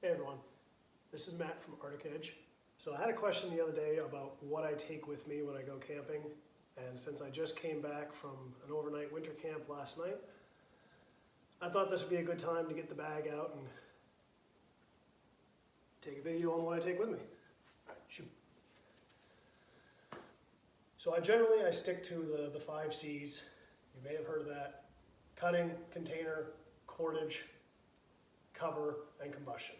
Hey everyone, this is Matt from Arctic Edge. So I had a question the other day about what I take with me when I go camping, and since I just came back from an overnight winter camp last night, I thought this would be a good time to get the bag out and take a video on what I take with me. All right, shoot. So I stick to the 5 C's. You may have heard of that: cutting, container, cordage, cover, and combustion.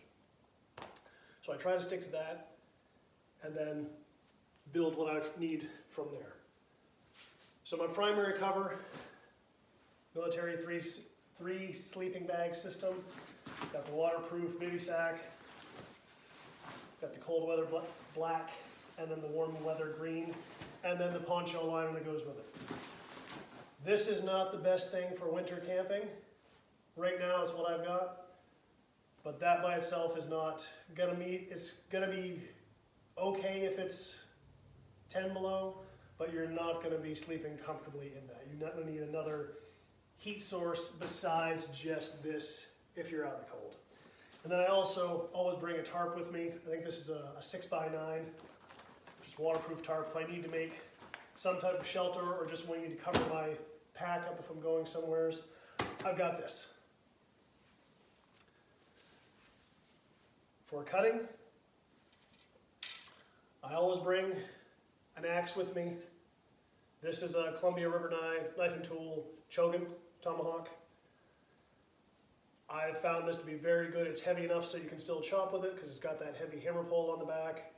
So I try to stick to that and then build what I need from there. So my primary cover, military three sleeping bag system. Got the waterproof baby sack, got the cold weather black, and then the warm weather green, and then the poncho liner that goes with it. This is not the best thing for winter camping. Right now it's what I've got. But that by itself is not gonna meet. It's gonna be okay if it's 10 below, but you're not gonna be sleeping comfortably in that. You're not gonna need another heat source besides just this if you're out in the cold. And then I also always bring a tarp with me. I think this is a 6x9, just waterproof tarp. If I need to make some type of shelter or just want to cover my pack up if I'm going somewheres, I've got this. For cutting, I always bring an axe with me. This is a Columbia River knife and tool Chogan tomahawk. I've found this to be very good. It's heavy enough so you can still chop with it because it's got that heavy hammer pole on the back.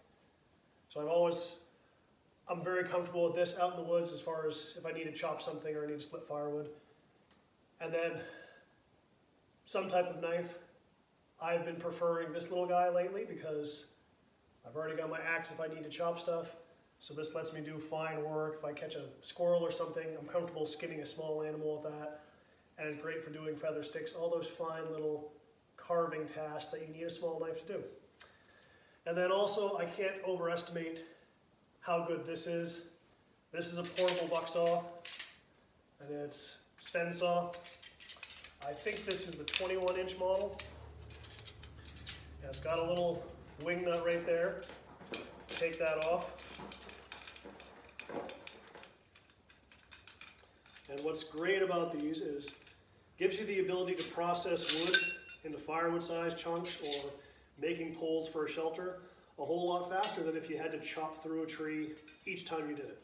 So I'm very comfortable with this out in the woods as far as if I need to chop something or I need to split firewood. And then some type of knife. I've been preferring this little guy lately because I've already got my axe if I need to chop stuff. So this lets me do fine work. If I catch a squirrel or something, I'm comfortable skinning a small animal with that. And it's great for doing feather sticks, all those fine little carving tasks that you need a small knife to do. And then also, I can't overestimate how good this is. This is a portable buck saw, and it's Sven saw. I think this is the 21-inch model. It's got a little wing nut right there. Take that off. And what's great about these is gives you the ability to process wood into firewood sized chunks or making poles for a shelter a whole lot faster than if you had to chop through a tree each time you did it.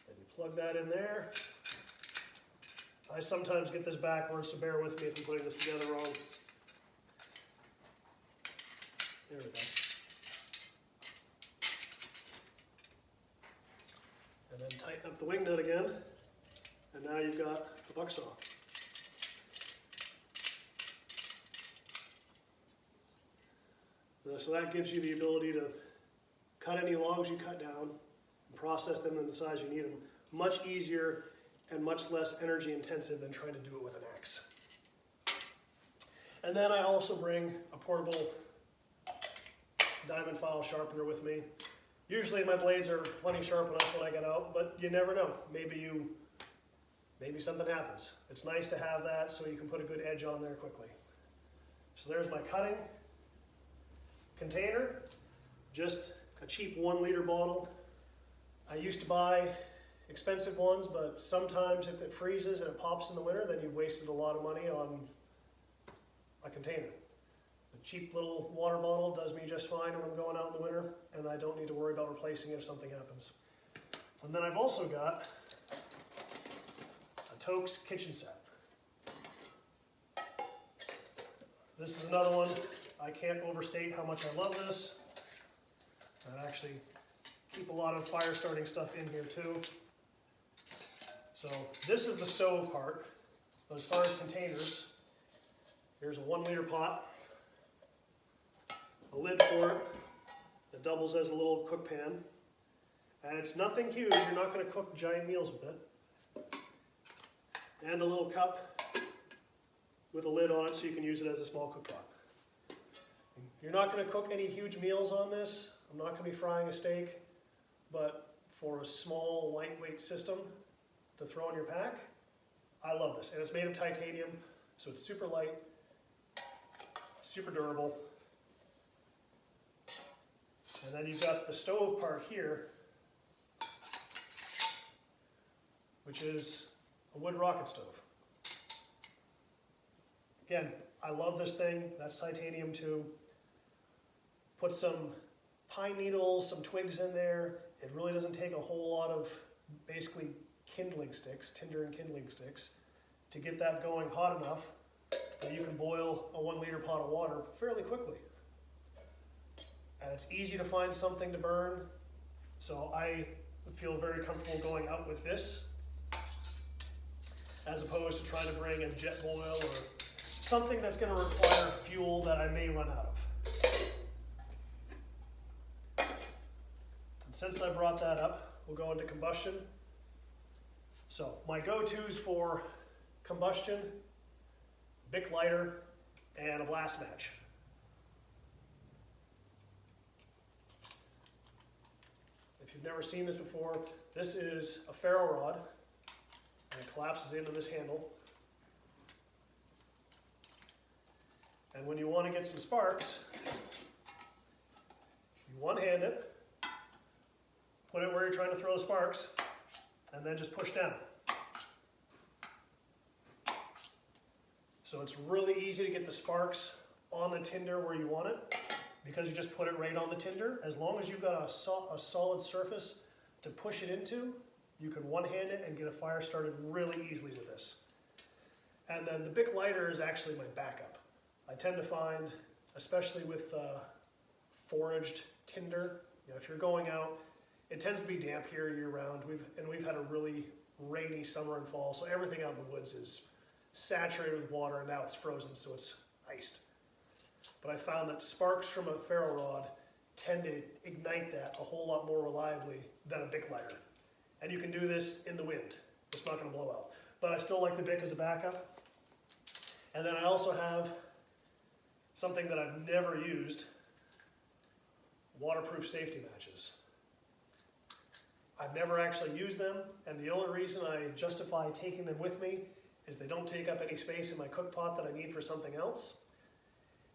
And you plug that in there. I sometimes get this backwards, so bear with me if I'm putting this together wrong. There we go. And then tighten up the wing nut again, and now you've got the buck saw. So that gives you the ability to cut any logs you cut down and process them in the size you need them. Much easier and much less energy intensive than trying to do it with an axe. And then I also bring a portable diamond file sharpener with me. Usually my blades are plenty sharp enough when I get out, but you never know. Maybe something happens. It's nice to have that so you can put a good edge on there quickly. So there's my cutting container, just a cheap 1-liter bottle. I used to buy expensive ones, but sometimes if it freezes and it pops in the winter, then you've wasted a lot of money on a container. The cheap little water bottle does me just fine when I'm going out in the winter, and I don't need to worry about replacing it if something happens. And then I've also got a Toke's kitchen set. This is another one. I can't overstate how much I love this. I actually keep a lot of fire starting stuff in here too. So this is the stove part. But as far as containers, here's a 1-liter pot, a lid for it that doubles as a little cook pan. And it's nothing huge, you're not going to cook giant meals with it. And a little cup with a lid on it so you can use it as a small cook pot. You're not going to cook any huge meals on this. I'm not going to be frying a steak, but for a small, lightweight system to throw in your pack, I love this. And it's made of titanium, so it's super light, super durable. And then you've got the stove part here, which is a wood rocket stove. Again, I love this thing. That's titanium too. Put some pine needles, some twigs in there. It really doesn't take a whole lot of basically kindling sticks, tinder and kindling sticks, to get that going hot enough that you can boil a 1 liter pot of water fairly quickly. And it's easy to find something to burn, so I feel very comfortable going out with this as opposed to trying to bring a jet boil or something that's going to require fuel that I may run out of. And since I brought that up, we'll go into combustion. So my go-tos for combustion, Bic lighter and a blast match. If you've never seen this before, this is a ferro rod and it collapses into this handle. And when you want to get some sparks, you one-hand it, put it where you're trying to throw the sparks, and then just push down. So it's really easy to get the sparks on the tinder where you want it because you just put it right on the tinder. As long as you've got a solid surface to push it into, you can one-hand it and get a fire started really easily with this. And then the Bic lighter is actually my backup. I tend to find, especially with foraged tinder, if you're going out, it tends to be damp here year-round. We've had a really rainy summer and fall, so everything out in the woods is saturated with water, and now it's frozen, so it's iced. But I found that sparks from a ferro rod tend to ignite that a whole lot more reliably than a Bic lighter. And you can do this in the wind. It's not going to blow out. But I still like the Bic as a backup. And then I also have something that I've never used, waterproof safety matches. I've never actually used them, and the only reason I justify taking them with me is they don't take up any space in my cook pot that I need for something else.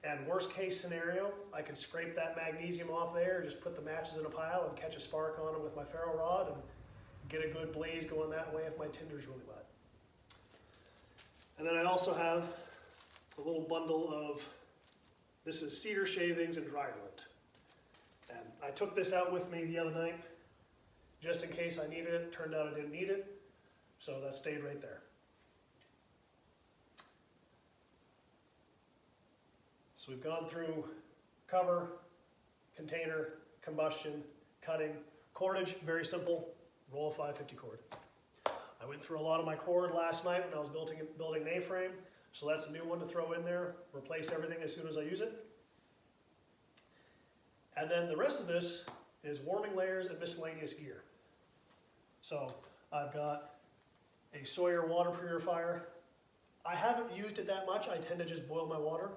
And worst case scenario, I can scrape that magnesium off there, just put the matches in a pile and catch a spark on them with my ferro rod and get a good blaze going that way if my tinder's really wet. And then I also have a little bundle of, this is cedar shavings and dryer lint. And I took this out with me the other night just in case I needed it. Turned out I didn't need it, so that stayed right there. So we've gone through cover, container, combustion, cutting, cordage, very simple, roll of 550 cord. I went through a lot of my cord last night when I was building an A-frame, so that's a new one to throw in there, replace everything as soon as I use it. And then the rest of this is warming layers and miscellaneous gear. So I've got a Sawyer water purifier. I haven't used it that much. I tend to just boil my water.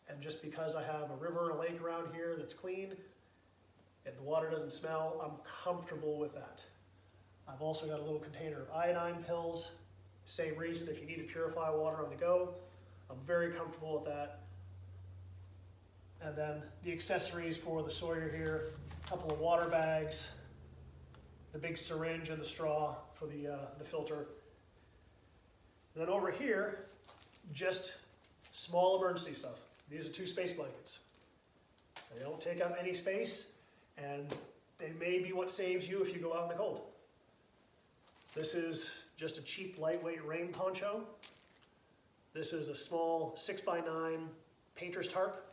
And just because I have a river and a lake around here that's clean and the water doesn't smell, I'm comfortable with that. I've also got a little container of iodine pills. Same reason, if you need to purify water on the go, I'm very comfortable with that. And then the accessories for the Sawyer here, a couple of water bags, the big syringe and the straw for the filter. And then over here, just small emergency stuff. These are 2 space blankets. They don't take up any space, and they may be what saves you if you go out in the cold. This is just a cheap, lightweight rain poncho. This is a small 6x9 painter's tarp,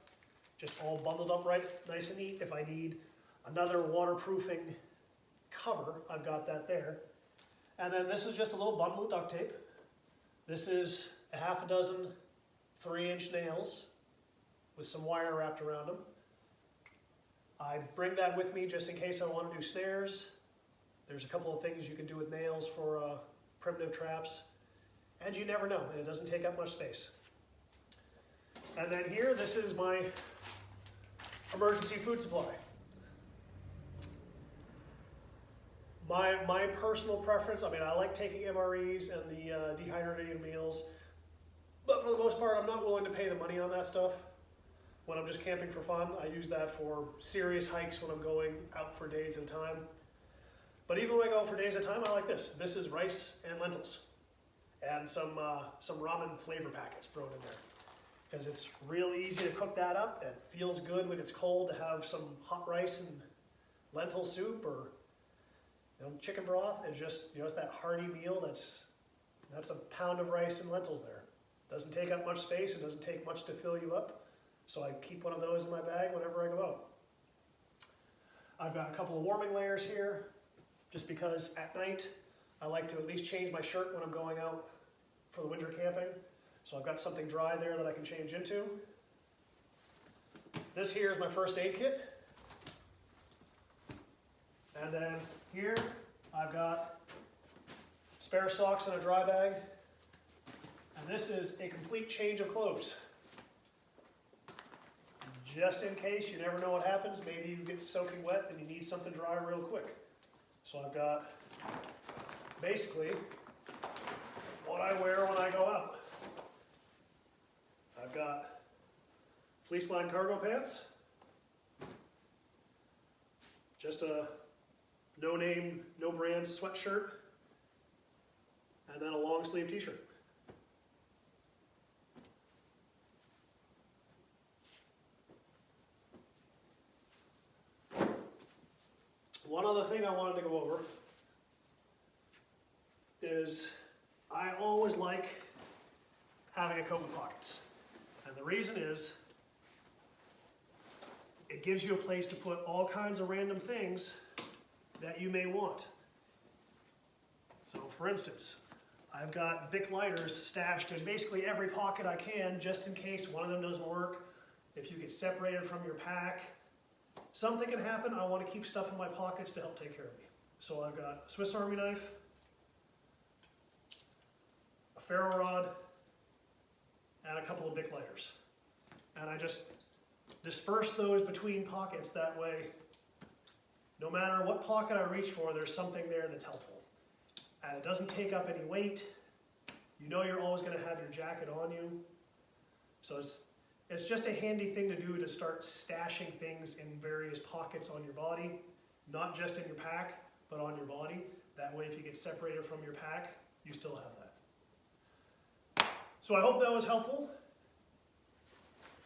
just all bundled up right, nice and neat. If I need another waterproofing cover, I've got that there. And then this is just a little bundle of duct tape. This is a half a dozen 3-inch nails with some wire wrapped around them. I bring that with me just in case I want to do snares. There's a couple of things you can do with nails for primitive traps. And you never know, and it doesn't take up much space. And then here, this is my emergency food supply. My personal preference, I mean, I like taking MREs and the dehydrated meals, but for the most part, I'm not willing to pay the money on that stuff. When I'm just camping for fun, I use that for serious hikes when I'm going out for days at a time. But even when I go out for days at a time, I like this. This is rice and lentils and some ramen flavor packets thrown in there. Because it's real easy to cook that up. It feels good when it's cold to have some hot rice and lentil soup or chicken broth. It's just, it's that hearty meal. That's a pound of rice and lentils there. Doesn't take up much space. It doesn't take much to fill you up. So I keep one of those in my bag whenever I go out. I've got a couple of warming layers here, just because at night I like to at least change my shirt when I'm going out for the winter camping. So I've got something dry there that I can change into. This here is my first aid kit. And then here I've got spare socks in a dry bag. And this is a complete change of clothes. Just in case, you never know what happens. Maybe you get soaking wet and you need something dry real quick. So I've got basically what I wear when I go out. I've got fleece lined cargo pants, just a no name, no brand sweatshirt, and then a long sleeve t-shirt. One other thing I wanted to go over is I always like having a coat with pockets. And the reason is it gives you a place to put all kinds of random things that you may want. So for instance, I've got Bic lighters stashed in basically every pocket I can, just in case one of them doesn't work. If you get separated from your pack, something can happen. I want to keep stuff in my pockets to help take care of me. So I've got a Swiss Army knife, a ferro rod, and a couple of Bic lighters. And I just disperse those between pockets. That way, no matter what pocket I reach for, there's something there that's helpful. And it doesn't take up any weight. You know you're always going to have your jacket on you. So it's just a handy thing to do to start stashing things in various pockets on your body, not just in your pack, but on your body. That way, if you get separated from your pack, you still have that. So I hope that was helpful.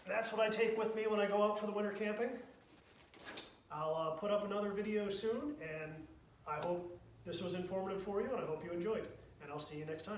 That's what I take with me when I go out for the winter camping. I'll put up another video soon, and I hope this was informative for you, and I hope you enjoyed. And I'll see you next time.